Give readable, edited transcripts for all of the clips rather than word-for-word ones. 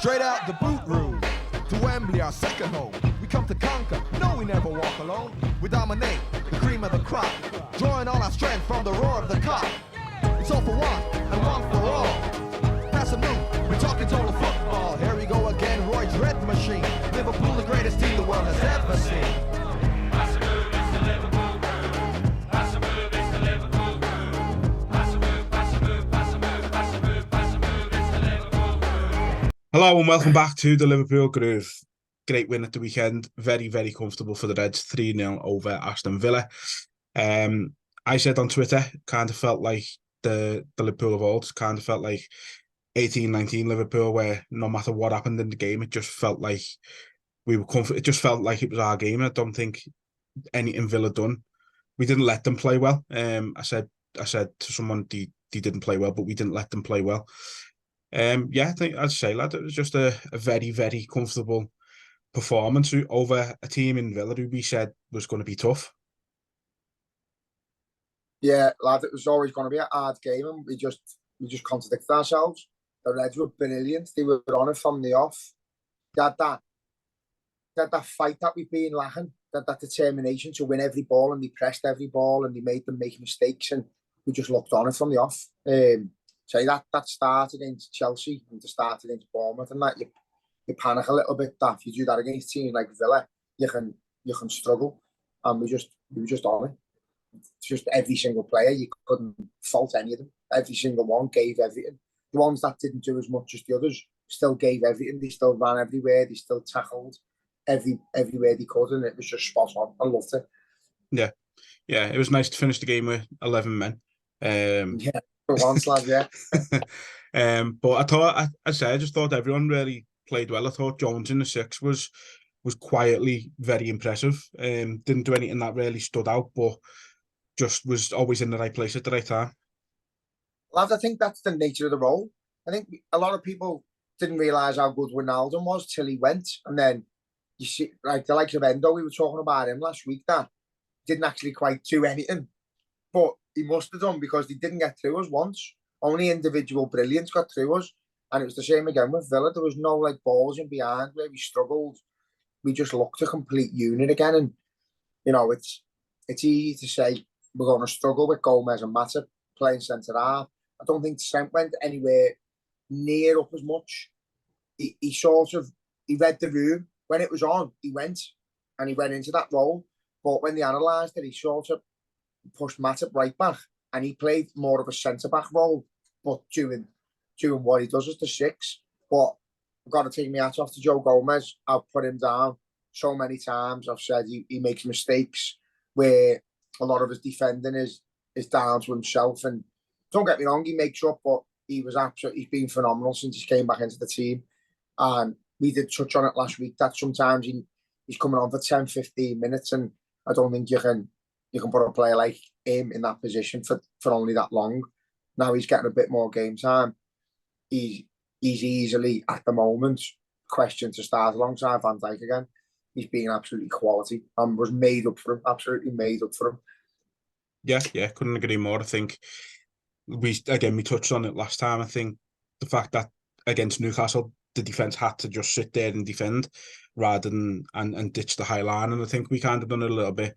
Straight out the boot room to Wembley, our second home. We come to conquer, no we never walk alone. We dominate, the cream of the crop, drawing all our strength from the roar of the cock. It's all for one and one for all. Pass a move, we're talking total football. Here we go again, Roy's red machine. Liverpool, the greatest team the world has ever seen. Pass a move, it's the Liverpool crew. Pass a move, it's the Liverpool crew. Pass a move, pass a move, pass a move, pass a move, pass a move, it's the Liverpool crew. Hello and welcome back to the Liverpool Groove. Great win at the weekend. Very, very comfortable for the Reds. 3-0 over Aston Villa. I said on Twitter, kind of felt like the Liverpool of old. Kind of felt like 18-19 Liverpool, where no matter what happened in the game, it just felt like we were comfortable. It just felt like it was our game. I don't think anything Villa done. We didn't let them play well. I said to someone, they didn't play well, but we didn't let them play well. I think I'd say, lad, it was just a very, very comfortable performance over a team in Villa who we said was going to be tough. Yeah, lad, it was always going to be a hard game, and we just contradicted ourselves. The Reds were brilliant. They were on it from the off. They had that fight that we've been lacking, that determination to win every ball, and they pressed every ball, and they made them make mistakes, and we just looked on it from the off. So that start against Chelsea and the start against Bournemouth, and that you panic a little bit that if you do that against teams like Villa, you can struggle, and we were just on it. It's just every single player, you couldn't fault any of them. Every single one gave everything. The ones that didn't do as much as the others still gave everything. They still ran everywhere. They still tackled everywhere they could, and it was just spot on. I loved it. Yeah, it was nice to finish the game with 11 men. Yeah, for once, lad. Yeah. But I just thought everyone really played well. I thought Jones in the six was quietly very impressive. Didn't do anything that really stood out, but just was always in the right place at the right time. Lads, I think that's the nature of the role. I think a lot of people didn't realise how good Wijnaldum was till he went, and then you see, like the likes of Endo, we were talking about him last week, that didn't actually quite do anything, but he must have done because he didn't get through us once. Only individual brilliance got through us, and it was the same again with Villa. There was no like balls in behind where we struggled. We just looked a complete unit again, and it's easy to say we're going to struggle with Gomez and Matip playing centre half. I don't think Trent went anywhere near up as much. He read the room. When it was on, he went into that role. But when they analysed it, he sort of pushed Matip right back, and he played more of a centre-back role, but doing what he does as the six. But I've got to take my hat off to Joe Gomez. I've put him down so many times. I've said he makes mistakes where a lot of his defending is down to himself. And don't get me wrong, he makes up, but he's been phenomenal since he came back into the team. And we did touch on it last week that sometimes he's coming on for 10, 15 minutes, and I don't think you can put a player like him in that position for only that long. Now he's getting a bit more game time. He's easily, at the moment, questioned to start alongside Van Dijk again. He's been absolutely quality and was made up for him, absolutely made up for him. Yeah, couldn't agree more. I think we touched on it last time. I think the fact that against Newcastle, the defence had to just sit there and defend rather than and ditch the high line. And I think we kind of done it a little bit.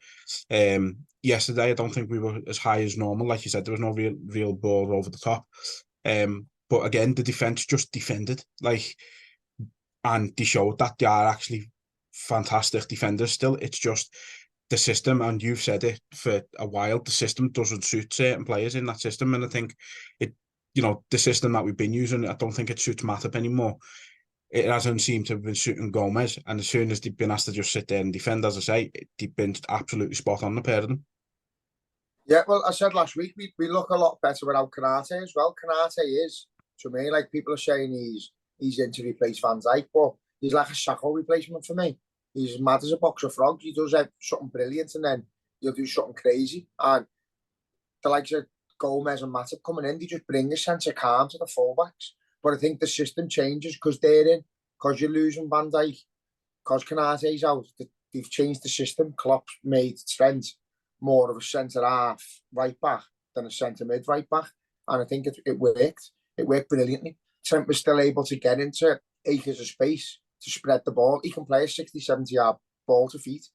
Yesterday, I don't think we were as high as normal. Like you said, there was no real ball over the top. But again, the defence just defended. And they showed that they are actually fantastic defenders still. It's just the system, and you've said it for a while, the system doesn't suit certain players in that system. And I think the system that we've been using, I don't think it suits Matip anymore. It hasn't seemed to have been suiting Gomez. And as soon as they've been asked to just sit there and defend, as I say, they've been absolutely spot on, the pair of them. Yeah, well, I said last week, we look a lot better without Konate as well. Konate is, to me, like people are saying he's in to replace Van Dijk, but he's like a Sacco replacement for me. He's mad as a box of frogs. He does something brilliant, and then he'll do something crazy. And the likes of Gomez and Matip coming in, they just bring a sense of calm to the fullbacks. But I think the system changes because they're in, because you're losing Van Dijk, because Konate's out. They've changed the system. Klopp's made Trent more of a centre-half right back than a centre-mid right back. And I think it worked. It worked brilliantly. Trent was still able to get into acres of space to spread the ball. He can play a 60, 70-yard ball to feet.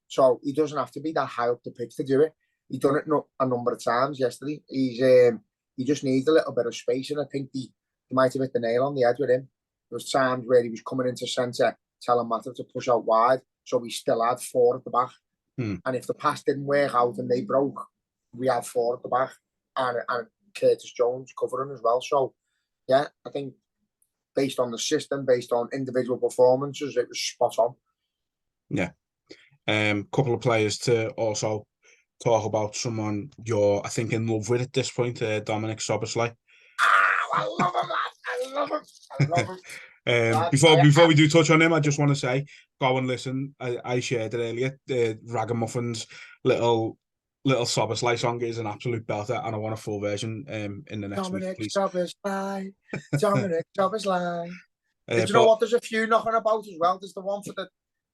So he doesn't have to be that high up the pitch to do it. He done it a number of times yesterday. He just needs a little bit of space, and I think he might have hit the nail on the head with him. There was times where he was coming into centre, telling Matip to push out wide, so we still had 4 at the back. And if the pass didn't work out and they broke, we had 4 at the back, and Curtis Jones covering as well. So, yeah, I think based on the system, based on individual performances, it was spot on. Yeah. Couple of players to also talk about, someone you're, I think, in love with at this point, Dominic Szoboszlai. I love him, lad. I love him. I love him. Before we do touch on him, I just want to say, go and listen. I shared it earlier. Ragamuffins' little Szoboszlai song is an absolute belter, and I want a full version in the next week, please. Szoboszlai, Dominic Szoboszlai. Did you know what? There's a few knocking about as well. There's the one for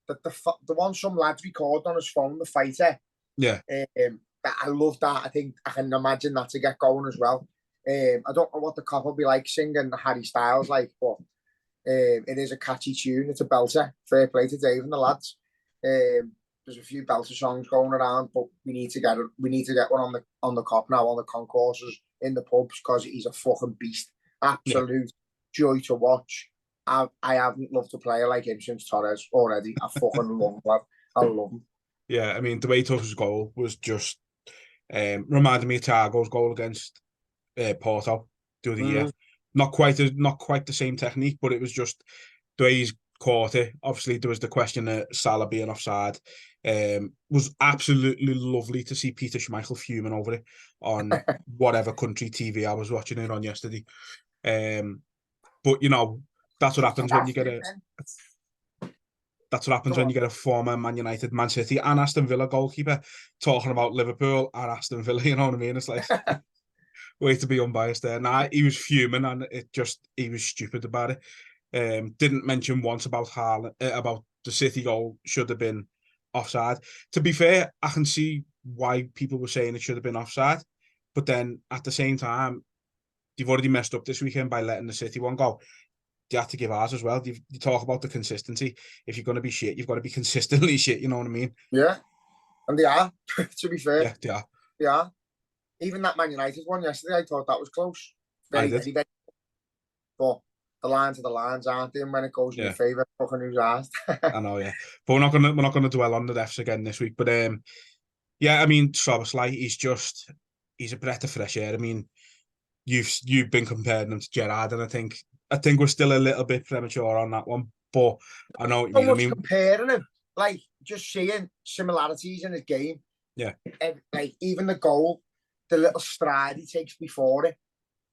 the one some lads recorded on his phone, the fighter. Yeah. I love that. I think I can imagine that to get going as well. I don't know what the cop will be like singing Harry Styles like, but it is a catchy tune. It's a belter. Fair play to Dave and the lads. There's a few belter songs going around, but we need to get one on the cop now, on the concourses in the pubs, because he's a fucking beast. Absolute joy to watch. I haven't loved a player like him since Torres already. I fucking love him. I love him. Yeah, I mean, the way he took his goal was just reminded me of Thiago's goal against Porto the other year. Not quite the same technique, but it was just the way he's caught it. Obviously, there was the question of Salah being offside. Was absolutely lovely to see Peter Schmeichel fuming over it on whatever country TV I was watching it on yesterday. But you know, that's what happens when you get a former Man United, Man City, and Aston Villa goalkeeper talking about Liverpool and Aston Villa. You know what I mean? It's like, way to be unbiased there. Nah, he was fuming, and he was stupid about it. Didn't mention once about about the City goal should have been offside. To be fair, I can see why people were saying it should have been offside, but then at the same time, you've already messed up this weekend by letting the City one go. You have to give ours as well. You talk about the consistency. If you're going to be shit, you've got to be consistently shit. You know what I mean? Yeah, and they are. To be fair, yeah, they are. They are. Even that Man United one yesterday, I thought that was close. Very. But the lines are the lines, aren't they? And when it goes in your favour, fucking who's asked. I know, yeah. But we're not gonna dwell on the refs again this week. But yeah, I mean, Szoboszlai, he's a breath of fresh air. I mean, you've been comparing him to Gerrard, and I think we're still a little bit premature on that one. But I know what you mean. Comparing him, like just seeing similarities in his game. Yeah. Like even the goal, the little stride he takes before it,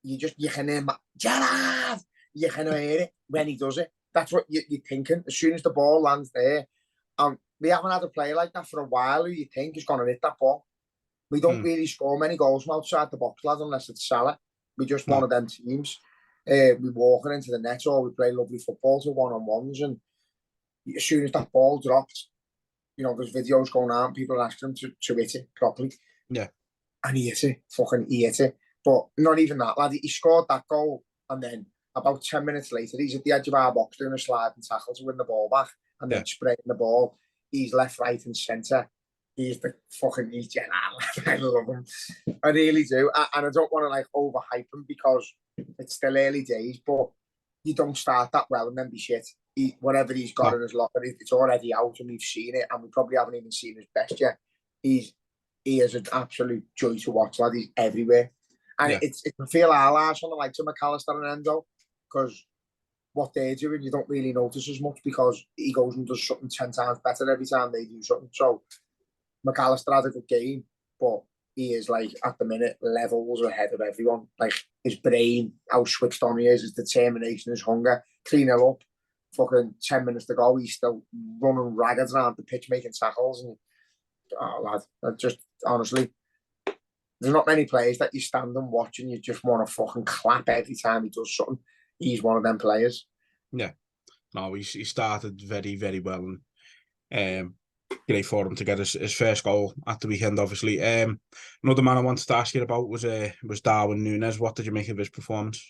you can hear Gerrard. You can hear it when he does it. That's what you're thinking. As soon as the ball lands there, we haven't had a player like that for a while who you think is going to hit that ball. We don't really score many goals from outside the box, lad, unless it's Salah. We just one of them teams. We walk it into the net, or we play lovely football to one-on-ones, and as soon as that ball drops, you know, there's videos going on, people are asking him to hit it properly. Yeah. And he hit it. Fucking he hit it. But not even that, lad. He scored that goal, and then about 10 minutes later, he's at the edge of our box doing a sliding tackle to win the ball back, and then spraying the ball. He's left, right, and centre. He's Gerrard. I love him. I really do. And I don't want to like overhype him because it's still early days, but you don't start that well and then be shit. Whatever he's got in his locker, it's already out and we've seen it, and we probably haven't even seen his best yet. He is an absolute joy to watch, lad. He's everywhere. And it can feel our lads on the likes of McAllister and Endo, because what they're doing, you don't really notice as much because he goes and does something 10 times better every time they do something. So McAllister had a good game, but he is like at the minute levels ahead of everyone. Like his brain, how switched on he is, his determination, his hunger, clean it up. Fucking 10 minutes to go, he's still running ragged around the pitch making tackles. And lad, just honestly, there's not many players that you stand and watch and you just want to fucking clap every time he does something. He's one of them players. Yeah. No, he started very, very well, and great for him to get his first goal at the weekend, obviously. Another man I wanted to ask you about was Darwin Nunez. What did you make of his performance?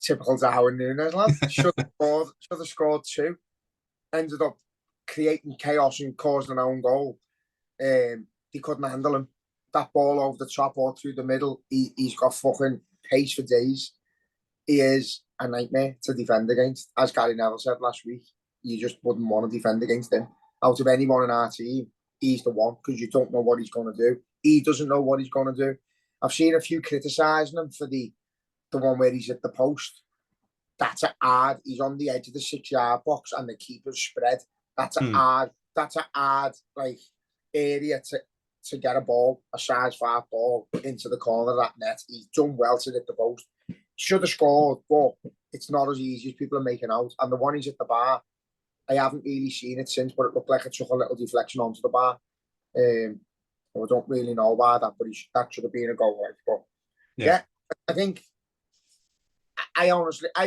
Typical Darwin Nunez, lad. Should have scored 2. Ended up creating chaos and causing an own goal. They couldn't handle him. That ball over the top or through the middle, he's got fucking pace for days. He is a nightmare to defend against. As Gary Neville said last week, you just wouldn't want to defend against him. Out of anyone in our team, he's the one, because you don't know what he's going to do. He doesn't know what he's going to do. I've seen a few criticising him for the one where he's at the post. That's a hard. He's on the edge of the 6-yard box and the keeper's spread. That's a hard. That's a hard like area to get a ball, a size 5 ball into the corner of that net. He's done well to hit the post. Should have scored, but it's not as easy as people are making out. And the one he's at the bar, I haven't really seen it since, but it looked like it took a little deflection onto the bar. I don't really know about that, but that should have been a goal. Right? But yeah, I think I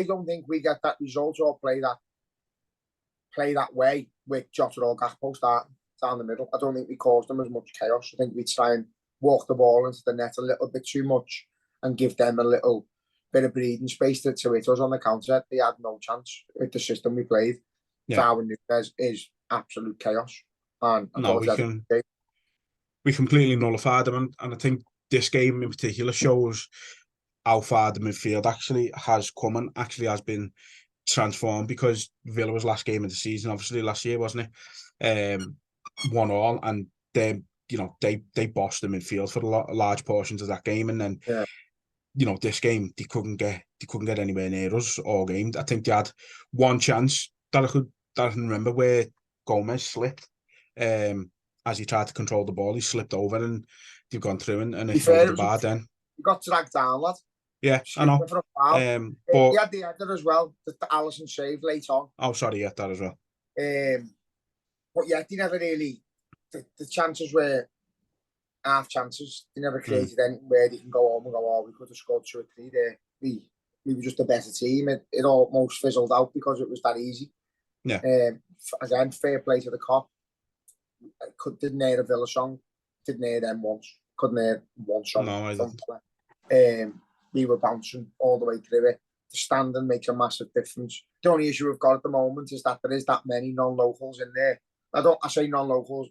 don't think we get that result or play that way with Jota or Gakpo starting down the middle. I don't think we caused them as much chaos. I think we try and walk the ball into the net a little bit too much and give them a little bit of breathing space to hit us on the counter. They had no chance with the system we played. Darwin Nunez is absolute chaos. And we completely nullified them, and I think this game in particular shows how far the midfield actually has come and actually has been transformed, because Villa was last game of the season, obviously last year, wasn't it? 1-1, and they bossed the midfield for large portions of that game, and then this game they couldn't get anywhere near us all game. I think they had one chance that I can remember where Gomez slipped as he tried to control the ball. He slipped over and they've gone through and it's over the bar then. He got dragged down, lad. Yeah, I know. But he had the header as well that Alisson saved late on. Oh, sorry, yeah, that as well. But yeah, they never really. The chances were half chances. They never created anything where they can go home and go, oh, we could have scored 2 or 3 there. We were just a better team. It almost fizzled out because it was that easy. Yeah. Again, fair play to the cop. Didn't hear a Villa song. Didn't hear them once. Couldn't hear one song. No, I didn't. We were bouncing all the way through it. The standing makes a massive difference. The only issue we've got at the moment is that there is that many non-locals in there. I say non-locals,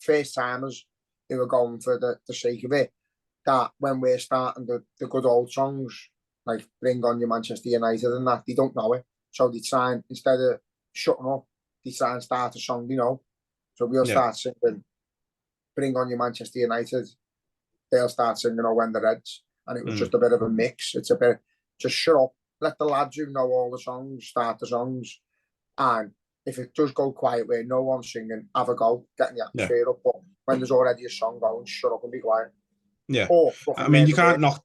first timers who are going for the sake of it. That when we're starting the good old songs, like Bring On Your Manchester United and that, they don't know it. So they try and, instead of shutting up, they try and start a song, So we'll start singing Bring On Your Manchester United. They'll start singing Oh When the Reds. And it was just a bit of a mix. It's a bit, just shut up, let the lads who know all the songs start the songs. And if it does go quiet where no one's singing, have a go, getting the atmosphere up. But when there's already a song going, shut up and be quiet. Yeah. You can't knock.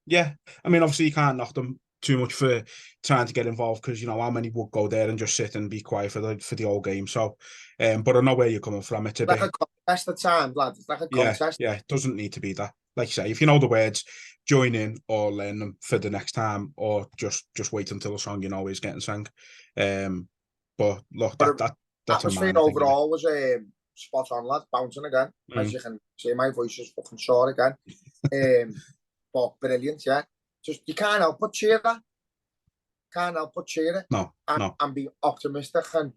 Yeah. Obviously you can't knock them too much for trying to get involved, because how many would go there and just sit and be quiet for the whole game. So, but I know where you're coming from. It's a like a contest at times, lad. It's like a contest. Yeah, it doesn't need to be that. Like you say, if you know the words, join in or learn them for the next time, or just wait until the song is getting sung. But look, that's atmosphere overall was spot on, lad. Bouncing again, as you can see, my voice is fucking sore again. But brilliant, yeah. Just you can't help but cheer that. Can't help but cheer it. No. And be optimistic and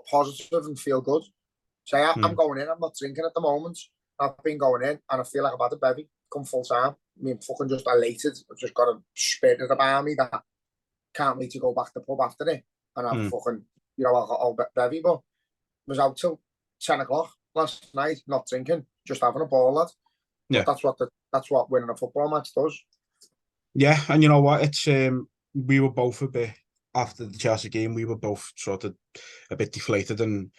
positive and feel good. So I'm going in. I'm not drinking at the moment. I've been going in and I feel like I've had a bevy come full time. I'm fucking just elated. I've just got a spirit about me that can't wait to go back to the pub after it. And I'm fucking, I'll bevy. But I was out till 10 o'clock last night, not drinking, just having a ball, lad. Yeah. But that's what winning a football match does. Yeah, and you know what? It's we were both a bit, after the Chelsea game, we were both sort of a bit deflated and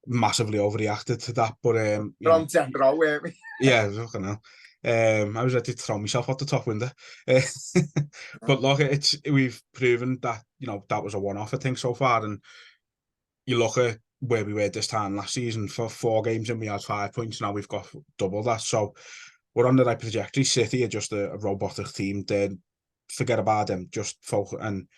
massively overreacted to that. But we're on 10 row, weren't we? Yeah, fucking hell. I was ready to throw myself out the top window. But look, we've proven that that was a one-off, I think, so far. And you look at where we were this time last season, for 4 games and we had 5 points. Now we've got double that. So we're on the right trajectory. City are just a robotic team. Then forget about them. Just focus. And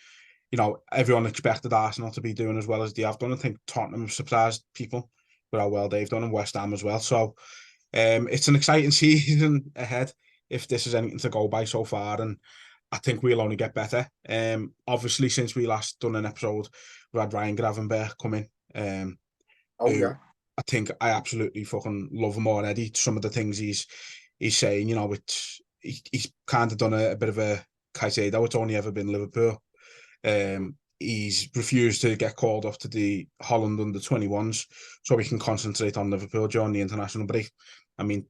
everyone expected Arsenal to be doing as well as they have done. I think Tottenham surprised people with how well they've done, and West Ham as well. So it's an exciting season ahead if this is anything to go by so far. And I think we'll only get better. Obviously, since we last done an episode, we had Ryan Gravenberch come in. Who I think I absolutely fucking love him already. Some of the things he's saying, you know, he's kind of done a bit of a Caicedo. It's only ever been Liverpool. He's refused to get called up to the Holland under-21s so he can concentrate on Liverpool during the international break. I mean,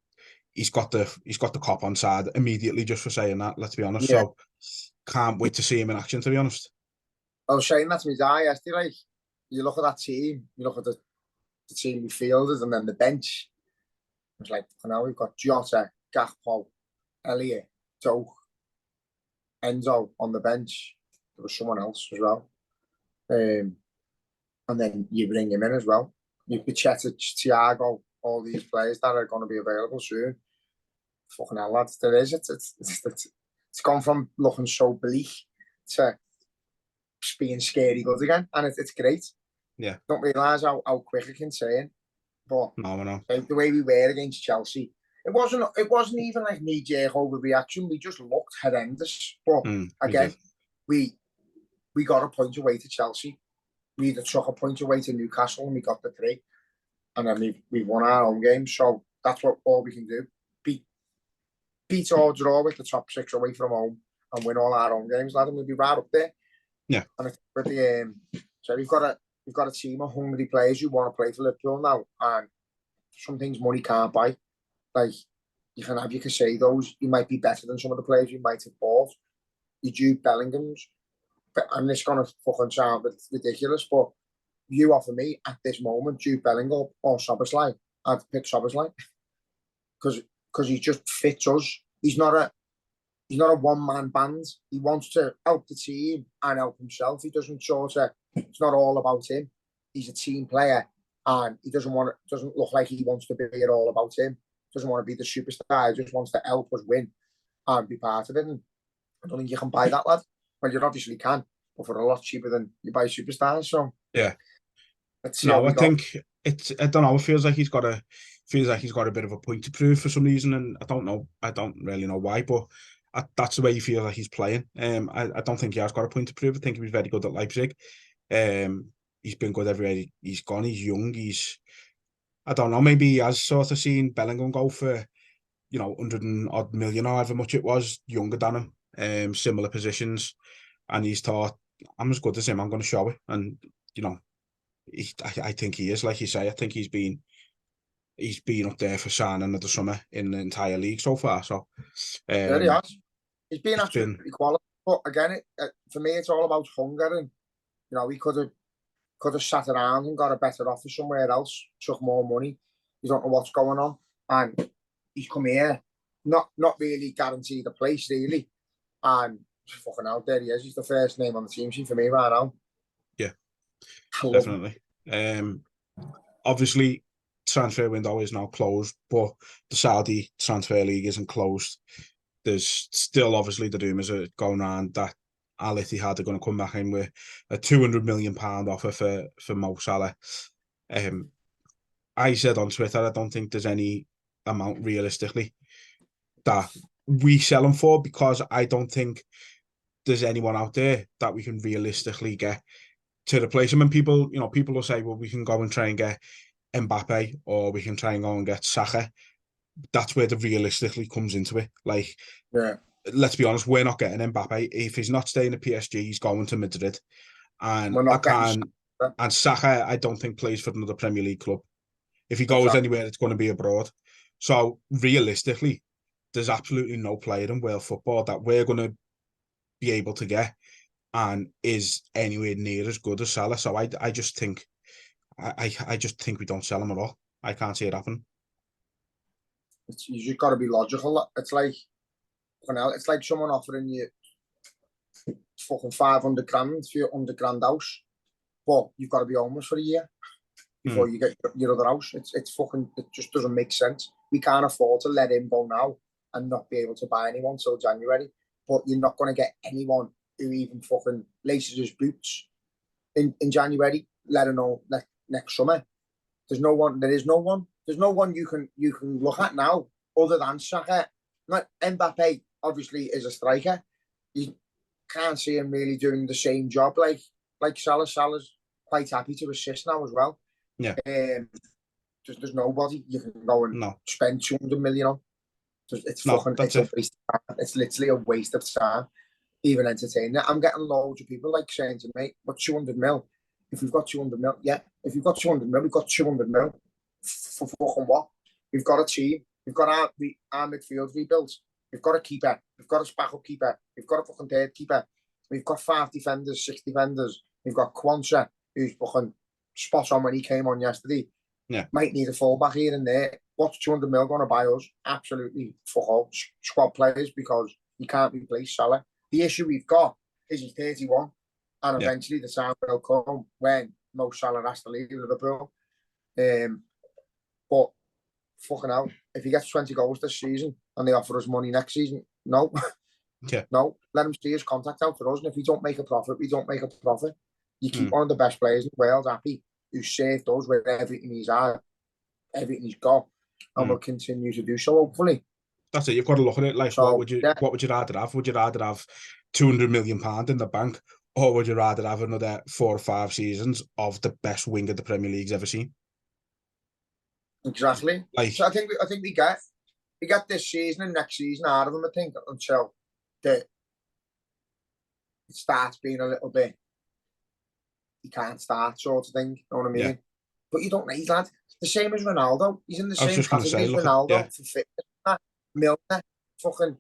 he's got the cop on side immediately just for saying that, let's be honest. Yeah. So can't wait to see him in action, to be honest. I was saying that to me dad yesterday, like, you look at that team, you look at the team we fielded and then the bench. It's like, now we've got Jota, Gakpo, Elliott, Doak, Enzo on the bench. There was someone else as well. And then you bring him in as well. You've Pachetic, Thiago, all these players that are going to be available soon. Fucking hell, lads, there is. It's gone from looking so bleak to being scary good again, and it's great. Yeah. Don't realise how quick it can turn. But no. The way we were against Chelsea, it wasn't even like knee-jerk overreaction. We just looked horrendous. But again, we got a point away to Chelsea. We either took a point away to Newcastle and we got the 3. And then we won our own game. So that's all we can do. Beat or draw with the top 6 away from home and win all our own games, lad, and we'll be right up there. Yeah. And with the so we've got a team of hungry players who want to play for Liverpool now, and some things money can't buy. Like, you can have your Casados, you might be better than some of the players you might have bought. You Jude Bellingham's, and it's gonna fucking sound ridiculous, but you offer me at this moment Jude Bellingham or Szoboszlai, I'd pick Szoboszlai because he just fits us. He's not a one-man band. He wants to help the team and help himself. He doesn't it's not all about him. He's a team player, and he doesn't look like he wants to be it all about him. Doesn't want to be the superstar. He just wants to help us win and be part of it. And I don't think you can buy that, lad. Well, you obviously can, but for a lot cheaper than you buy superstars. So yeah. No, I think I don't know. It feels like he's got a bit of a point to prove for some reason, and I don't really know why, but that's the way he feels like he's playing. I don't think he has got a point to prove. I think he was very good at Leipzig. He's been good everywhere he's gone. He's young. I don't know. Maybe he has sort of seen Bellingham go for, 100 and odd million or however much it was, younger than him, similar positions, and he's thought, I'm as good as him. I'm going to show it, and I think he is, like you say. I think he's been up there for signing of the summer in the entire league so far. So yeah, he has. He's been absolutely quality. But again, for me, it's all about hunger, and we could have sat around and got a better offer somewhere else, took more money. You don't know what's going on, and he's come here, not really guaranteed a place really, and fucking out there he is. He's the first name on the team sheet for me right now. Yeah, definitely. Obviously, transfer window is now closed, but the Saudi transfer league isn't closed. There's still obviously the rumours are going around that Al Ittihad are going to come back in with a £200 million offer for Mo Salah. I said on Twitter, I don't think there's any amount realistically that we sell him for, because I don't think there's anyone out there that we can realistically get to replace him. And people will say, well, we can go and try and get Mbappe, or we can try and go and get Salah. That's where the realistically comes into it. Like, yeah. Let's be honest, we're not getting Mbappe. If he's not staying at PSG, he's going to Madrid. And and Salah, I don't think plays for another Premier League club. If he goes anywhere, it's going to be abroad. So realistically, there's absolutely no player in world football that we're going to be able to get and is anywhere near as good as Salah. So I just think we don't sell him at all. I can't see it happen. You just got to be logical. It's like someone offering you fucking 500 grand for your £100,000 house, but you've got to be homeless for a year before you get your other house. It just doesn't make sense. We can't afford to let him go now and not be able to buy anyone till January. But you're not going to get anyone who even fucking laces his boots in January, let alone next summer. There is no one you can look at now other than Saka. Not Mbappe obviously is a striker, you can't see him really doing the same job like Salah. Salah's quite happy to assist now as well. Yeah. There's nobody you can go and spend 200 million on. It's a waste of time. It's literally a waste of time, even entertaining it. I'm getting loads of people like saying to me, "What 200 mil? If we've got 200 mil, yeah. If you've got 200 mil, we've got 200 mil for fucking what? We've got a team. We've got our midfield rebuilt. We've got a keeper. We've got a backup keeper. We've got a fucking third keeper. We've got 5 defenders, 6 defenders. We've got Kwanzaa, who's fucking spot on when he came on yesterday. Yeah. Might need a fullback here and there. What's 200 mil going to buy us? Absolutely fuck all. Squad players, because you can't replace Salah. The issue we've got is he's 31, and eventually the time will come when Mo Salah has to leave Liverpool. But fucking hell, if he gets 20 goals this season and they offer us money next season, no. No, let him see his contract out for us, and if we don't make a profit, we don't make a profit. You keep one of the best players in the world happy, who saved us with everything he's had, everything he's got, and will continue to do so, hopefully. That's it. You've got to look at it like, so, what would you rather have? Would you rather have £200 million in the bank, or would you rather have another 4 or 5 seasons of the best winger the Premier League's ever seen? Exactly. So I think we get this season and next season out of him, I think, until it starts being a little bit, he can't start sort of thing, you know what I mean? Yeah. But you don't need that. The same as Ronaldo. He's in the same category as Ronaldo for fitness. Milner, fucking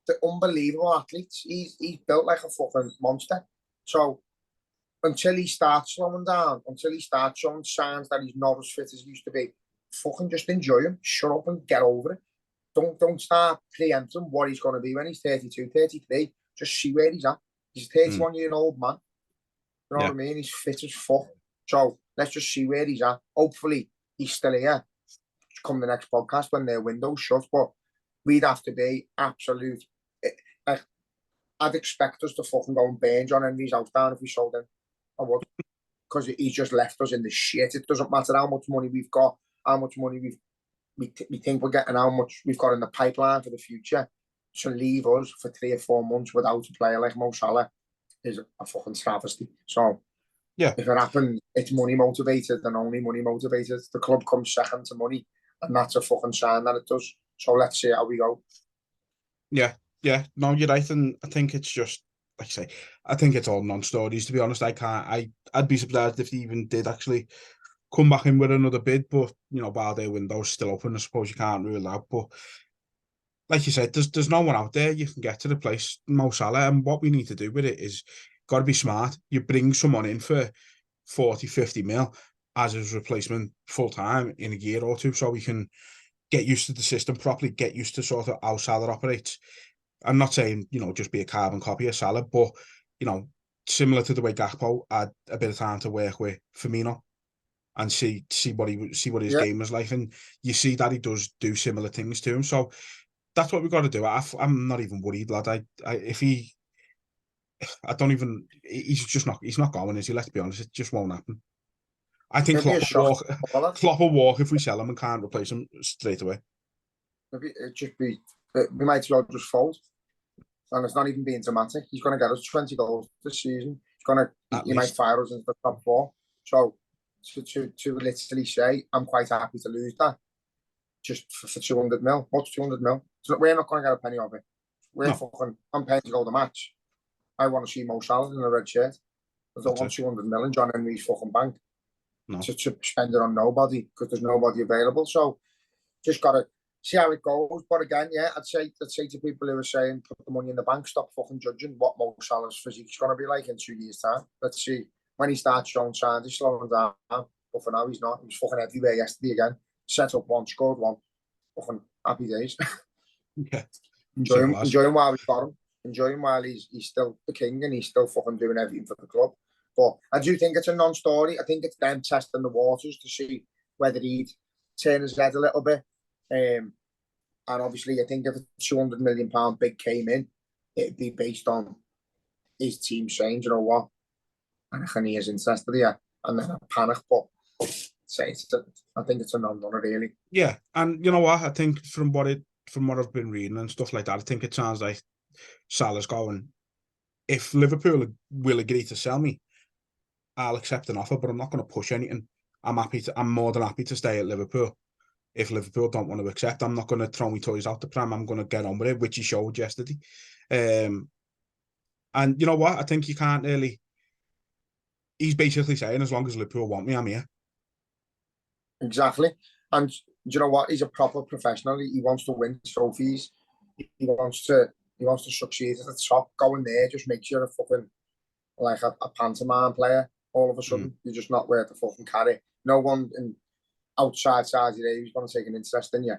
the unbelievable athletes. He's built like a fucking monster. So until he starts slowing down, until he starts showing signs that he's not as fit as he used to be, fucking just enjoy him. Shut up and get over it. Don't start preempting what he's going to be when he's 32, 33. Just see where he's at. He's a 31-year-old man. You know what I mean? He's fit as fuck. So let's just see where he's at. Hopefully he's still here come the next podcast when their window's shut. But we'd have to be absolute. Like, I'd expect us to fucking go and burn John Henry's house down if we sold him. I would. Because he's just left us in the shit. It doesn't matter how much money we've got, how much money we think we're getting, how much we've got in the pipeline for the future. To leave us for 3 or 4 months without a player like Mo Salah is a fucking travesty. So, if it happens, it's money motivated and only money motivated. The club comes second to money, and that's a fucking sign that it does. So let's see how we go. Yeah. No, you're right, and I think it's just, like I say, I think it's all non-stories, to be honest. I'd be surprised if they even did actually come back in with another bid, but, you know, while their window's still open, I suppose you can't rule out. But like you said, there's no one out there you can get to replace Mo Salah, and what we need to do with it is got to be smart. You bring someone in for 40, 50 mil as his replacement full-time in a year or two, so we can get used to the system properly, get used to sort of how Salah operates. I'm not saying, you know, just be a carbon copy of Salah, but, you know, similar to the way Gakpo had a bit of time to work with Firmino and see what his game was like, and you see that he does do similar things to him. So that's what we've got to do. I'm not even worried, lad. He's not going, is he? Let's be honest, it just won't happen. I think Klopp will walk if we sell him and can't replace him straight away. Maybe we might as well just fold. And it's not even being dramatic. He's going to get us 20 goals this season. He might fire us into the top 4. So to literally say, I'm quite happy to lose that just for 200 mil. What's 200 mil? So we're not going to get a penny of it. I'm paying to go to the match. I want to see Mo Salah in a red shirt. I don't want 200 mil in John Henry's fucking bank to spend it on nobody, because there's nobody available. So just got to see how it goes. But again, I'd say to people who are saying put the money in the bank, stop fucking judging what Mo Salah's physique is going to be like in 2 years' time. Let's see. When he starts showing signs, he's slowing down. But for now, he's not. He was fucking everywhere yesterday again. Set up one, scored one. Fucking happy days. Enjoy him while we've got him. Enjoy him while he's still the king and he's still fucking doing everything for the club. But I do think it's a non-story. I think it's them testing the waters to see whether he'd turn his head a little bit. And obviously, I think if a £200 million bid came in, it'd be based on his team saying, you know what, and he is interested here, and then a panic. But I think it's a non-runner, really. Yeah, and you know what? I think from what I've been reading and stuff like that, I think it sounds like Salah's going if Liverpool will agree to sell me, I'll accept an offer, but I'm not going to push anything. I'm more than happy to stay at Liverpool. If Liverpool don't want to accept, I'm not going to throw my toys out the pram. I'm going to get on with it, which he showed yesterday. And you know what? I think you can't really. He's basically saying, as long as Liverpool want me, I'm here. Exactly. And do you know what? He's a proper professional. He wants to win trophies. He wants to succeed at the top. Going there just makes you a fucking like a pantomime player. All of a sudden, you're just not worth the fucking carry. No one outside Saudi Arabia is going to take an interest in you.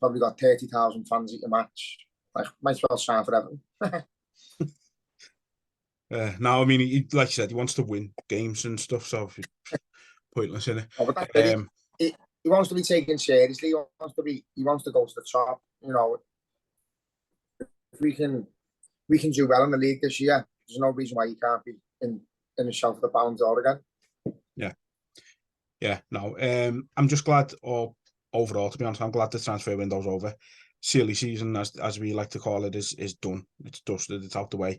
Probably got 30,000 fans at your match. Like, might as well sign for Everton. No, I mean, like you said, he wants to win games and stuff, so pointless, isn't it? Oh, but he wants to be taken seriously. He wants to go to the top. You know, if we can do well in the league this year, there's no reason why he can't be in the shout for the Ballon d'Or again. Yeah, no. I'm just glad, or overall, to be honest, I'm glad the transfer window's over. Silly season, as we like to call it, is done. It's dusted. It's out the way.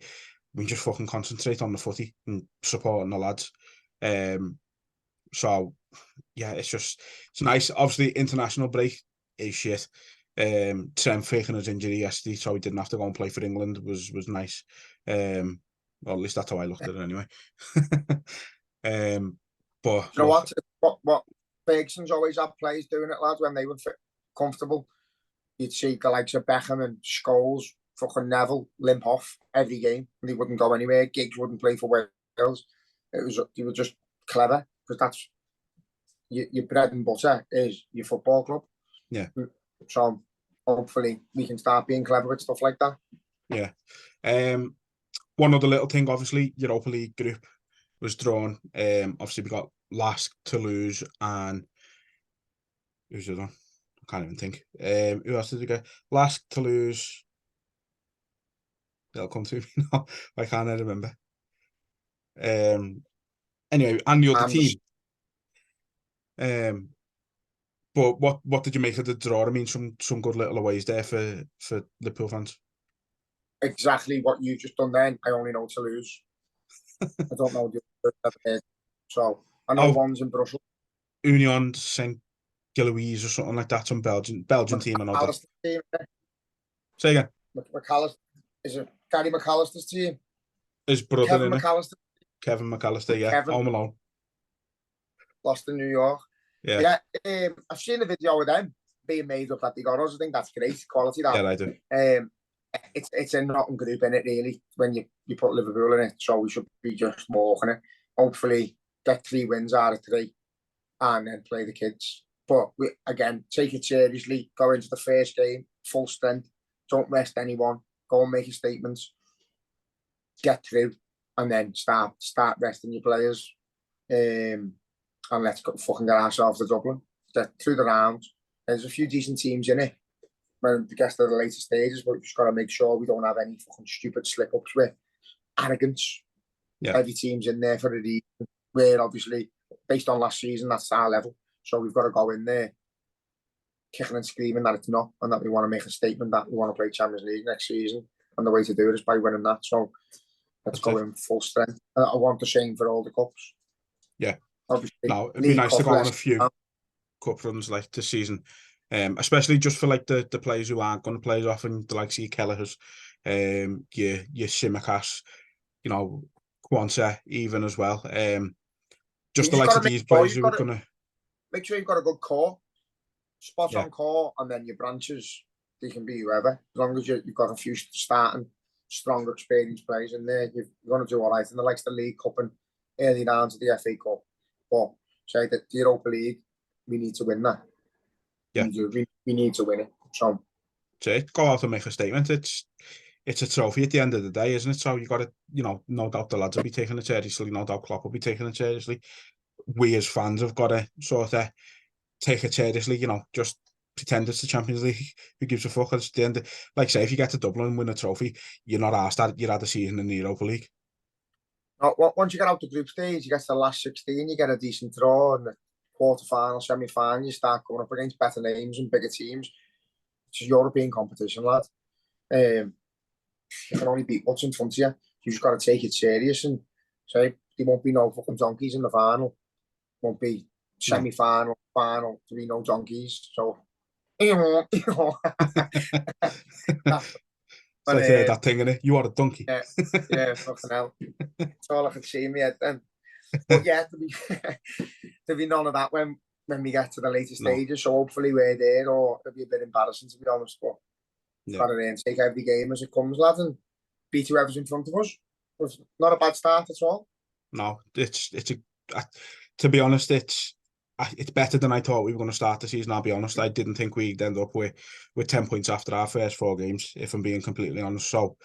We just fucking concentrate on the footy and supporting the lads. So yeah, it's nice. Obviously, international break is shit. Trent faking his injury yesterday, so he didn't have to go and play for England was nice. Well, at least that's how I looked at it anyway. But you know what Ferguson's always had players doing it, lads, when they were comfortable. You'd see the likes of Beckham and Scholes, fucking Neville limp off every game, and he wouldn't go anywhere. Giggs wouldn't play for Wales. They were just clever, because that's your bread and butter is your football club. Yeah. So hopefully we can start being clever with stuff like that. Yeah. One other little thing, obviously, Europa League group was drawn. Obviously, we got Lask, Toulouse, and who's the other one? I can't even think. Who else did we get? Lask, Toulouse. They'll come to me now. I can't remember. Anyway, and the other team. But what did you make of the draw? I mean, some good little aways there for Liverpool fans. Exactly what you just done then. I only know Toulouse. I don't know the other. So I know one's in Brussels. Union Saint Gilloise or something like that. Some Belgian team. I know that. Team. Say again. McAllister, is it Gary McAllister's team? His brother, Kevin McAllister. Kevin McAllister, yeah. Home Alone. Lost in New York. Yeah. I've seen a video of them being made up that they got us. I think that's great quality. That. Yeah, I do. It's a nothing group in it, really, when you put Liverpool in it. So we should be just walking it. Hopefully get 3 wins out of 3 and then play the kids. But we, again, take it seriously. Go into the first game full strength. Don't rest anyone. Go and make your statements. Get through and then start resting your players. And let's fucking get ourselves to Dublin. Get through the rounds. There's a few decent teams in it when it gets to the later stages, but we've just got to make sure we don't have any fucking stupid slip-ups with arrogance. Yeah. Every team's in there for a reason. We're obviously, based on last season, that's our level. So we've got to go in there kicking and screaming that it's not, and that we want to make a statement that we want to play Champions League next season. And the way to do it is by winning that. So let's go in full strength. I want the same for all the cups. Yeah. Obviously, no, it'd be nice to go on a few cup runs like this season. Especially just for like the players who aren't going to play as often, the likes of your Kelleher's, your Simicas, you know, Kwanzaa even as well. Just the likes of these players who are going to make sure you've got a good core, spot on core, and then your branches, they can be whoever. As long as you've got a few starting strong, experienced players in there, you're going to do all right. And the likes of the League Cup and early down to the FA Cup. But say that the Europa League, we need to win that. Yeah, we need to win it. So go out and make a statement. It's a trophy at the end of the day, isn't it? So you got to, no doubt the lads will be taking it seriously. No doubt Klopp will be taking it seriously. We as fans have got to sort of take it seriously. Just pretend it's the Champions League. Who gives a fuck? At the end, like say, if you get to Dublin and win a trophy, you're not asked that you had a season in the Europa League. Once you get out the group stage, you get to the last 16, you get a decent draw, and the quarter-final, semi-final, you start going up against better names and bigger teams. It's a European competition, lad. You can only beat what's in front of you. You just got to take it serious and say there won't be no fucking donkeys in the final. Won't be semi-final, final. There be no donkeys. So, you know. It's like that thing, innit? You are a donkey. Yeah, fucking hell. That's all I can see in my head then. But yeah, to be none of that when we get to the later stages. So hopefully we're there, or it'll be a bit embarrassing to be honest. But got to take every game as it comes, lad, and beat whoever's in front of us. It's not a bad start at all. No, to be honest, it's better than I thought we were going to start the season. I'll be honest. I didn't think we'd end up with 10 points after our first 4 games, if I'm being completely honest. So,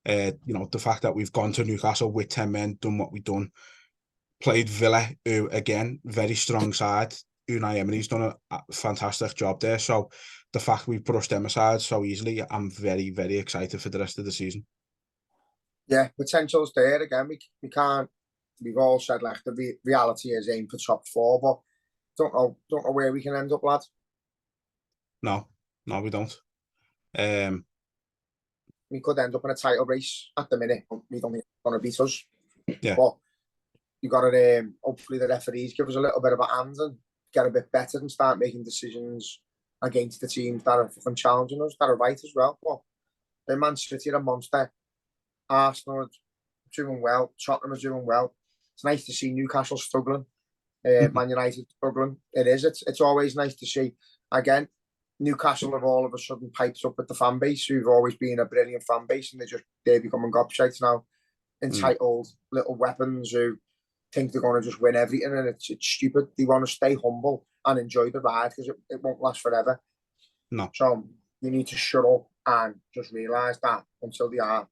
you know, the fact that we've gone to Newcastle with 10 men, done what we've done, played Villa, who, again, very strong side. Unai Emery's done a fantastic job there. So, the fact we've brushed them aside so easily, I'm very, very excited for the rest of the season. Yeah, potential's there again. We can't. We've all said like the reality is aim for top 4, but don't know where we can end up, lad. No, we don't. We could end up in a title race at the minute. We don't think it's going to beat us. Yeah. But you got to hopefully the referees give us a little bit of a hand and get a bit better and start making decisions against the teams that are fucking challenging us, that are right as well. Well, the Man City are a monster. Arsenal are doing well. Tottenham are doing well. It's nice to see Newcastle struggling. Man United struggling. It is. It's always nice to see. Again, Newcastle have all of a sudden piped up with the fan base, who've always been a brilliant fan base, and they're becoming gobshites now. Entitled little weapons who think they're going to just win everything, and it's stupid. They want to stay humble and enjoy the ride because it won't last forever. No. So you need to shut up and just realise that until they are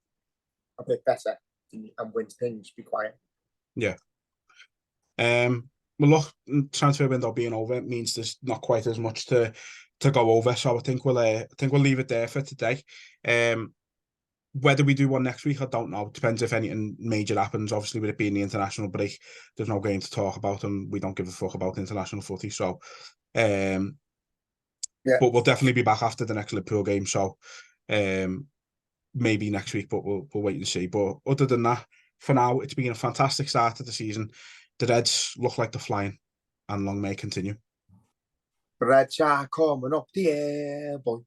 a bit better and win things, be quiet. Yeah. Well, look, transfer window being over means there's not quite as much to go over, so I think we'll leave it there for today. Whether we do one next week, I don't know. It depends if anything major happens. Obviously, with it being the international break, there's no game to talk about, and we don't give a fuck about international footy. So, yeah. But we'll definitely be back after the next Liverpool game. So, maybe next week, but we'll wait and see. But other than that, for now, it's been a fantastic start to the season. The Reds look like they're flying, and long may it continue. The Reds are coming up the air, boy.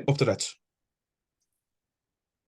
Up the Reds.